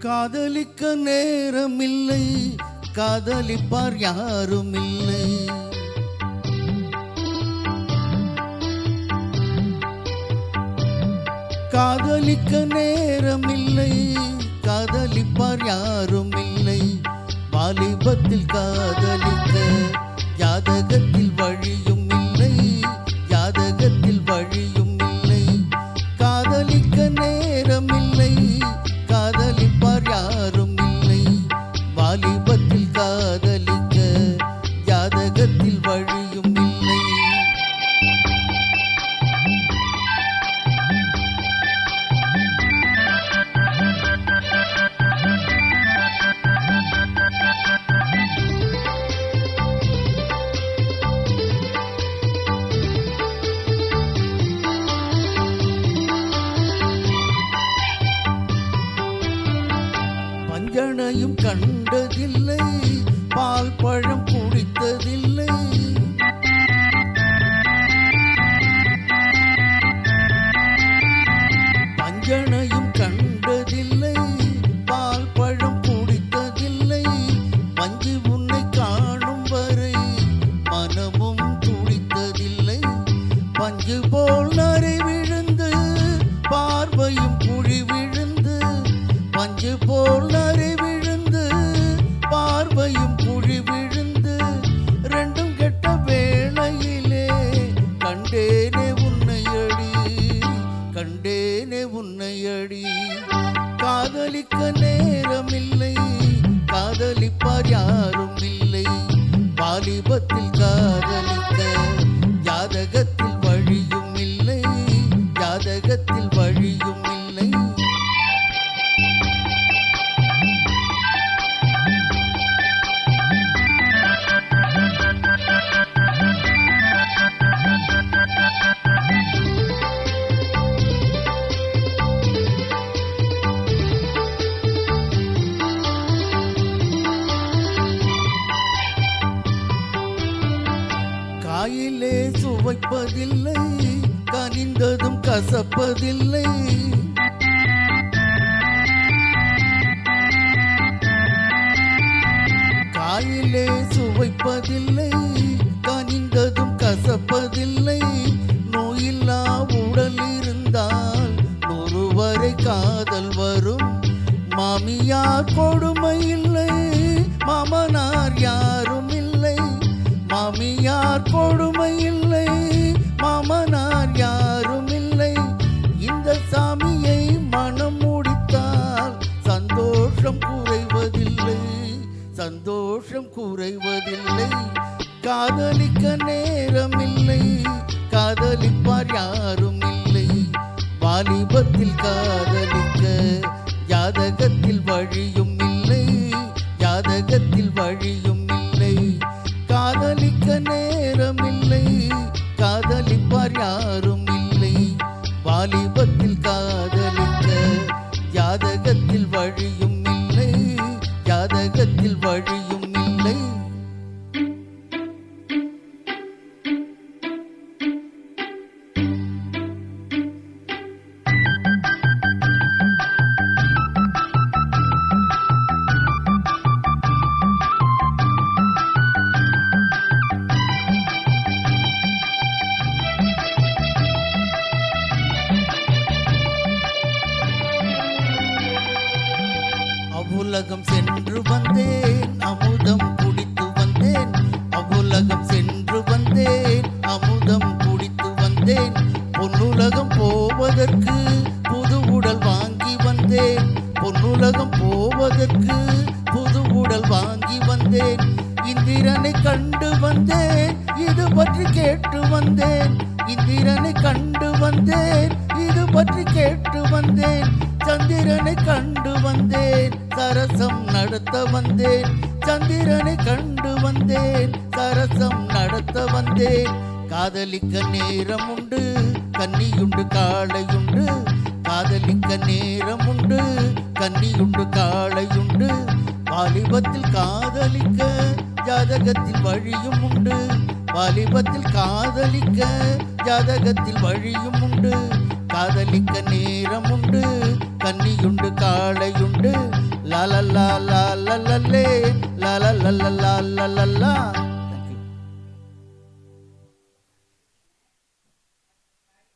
காதலிக்க நேரமில்லை, காதலிப்பார் யாரும் இல்லை. காதலிக்க நேரமில்லை, காதலிப்பார் யாரும் இல்லை. வாலிபத்தில் காதலிக்க ஜாதகத்தில் வழியும் இல்லை, ஜாதகத்தில் வழியும் இல்லை. காதலிக்க நேரமில்லை, காதலிப்பார் யாரும் இல்லை. வாலிபத்தில் காதலிக்க ஜாதகத்தில் வழியும் இல்லை. பஞ்சனையும் கண்டதில்லை, பால் பழம் குடித்ததில்லை. பஞ்சனையும் கண்டதில்லை, பால் பழம் குடித்ததில்லை. பஞ்சு உன்னை காணும் வரை மனமும் துடித்ததில்லை. பஞ்சு போல் நரை விழுந்து பார்வையும் குழி விழுந்து, பஞ்சு போல் நரை விழுந்து பார்வையும் குழி விழுந்து, ரெண்டும் கெட்ட வேளையிலே கண்டேனே உன்னையடி, கண்டேனே உன்னையடி. காதலிக்க நேரமில்லை, காதலிப்பார் யாரும் இல்லை. வாலிபத்தில் காதலிக்க ஜாதகத்தில் வழியும் இல்லை, ஜாதகத்தில் வழியும் இல்லை. காயிலே சுவைப்பதில்லை, கனிந்ததும் கசப்பதில்லை. காயிலே சுவைப்பதில்லை, கனிந்ததும் கசப்பதில்லை. நோயில்லா உடல் இருந்தால் 100 வரை காதல் வரும். மாமியார் கொடுமை இல்லை, மாமனார் யாரும் இல்லை. மாமியார் கொடுமை இல்லை, மாமனார் யாரும் இல்லை. இந்த சாமியை மனம் முடித்தால் சந்தோஷம் குறைவதில்லை, சந்தோஷம் குறைவதில்லை. காதலிக்க நேரமில்லை, காதலிப்பார் யாரும் இல்லை. வாலிபத்தில் காதலிக்க ஜாதகத்தில் வழியும் இல்லை, ஜாதகத்தில் வழியும் இல்லை. காதலிக்க நேரமில்லை, காதலிப்பார் யாரும் இல்லை. வாலிபத்தில் காதலிக்க ஜாதகத்தில் வழியும் இல்லை, ஜாதகத்தில் வழியும் இல்லை. அவ்வுலகம் சென்று வந்தேன், அமுதம் குடித்து வந்தேன். அவ்வுலகம் சென்று வந்தேன், அமுதம் குடித்து வந்தேன். பொன்னுலகம் போவதற்கு புது உடல் வாங்கி வந்தேன். பொன்னுலகம் போவதற்கு புது உடல் வாங்கி வந்தேன். இந்திரனை கண்டு வந்தேன், இது பற்றி கேட்டு வந்தேன். இந்திரனை கண்டு வந்தேன், இது பற்றி கேட்டு வந்தேன். சந்திரனை கண்டு வந்தேன், சரசம் நடத்த வந்தேன். சந்திரனை கண்டு வந்தேன், சரசம் நடத்த வந்தேன். காதலிக்க நேரம் உண்டு, கன்னியுண்டு காளையுண்டு. காதலிக்க நேரம் உண்டு, கன்னியுண்டு காளையுண்டு. வாலிபத்தில் காதலிக்க ஜாதகத்தில் வழியும் உண்டு. வாலிபத்தில் காதலிக்க ஜாதகத்தில் வழியும் உண்டு. காதலிக்க நேரம் உண்டு, கன்னியுண்டு காளையுண்டு. லா லா லா லா லா லா லே லா லா லா லா லா லா லா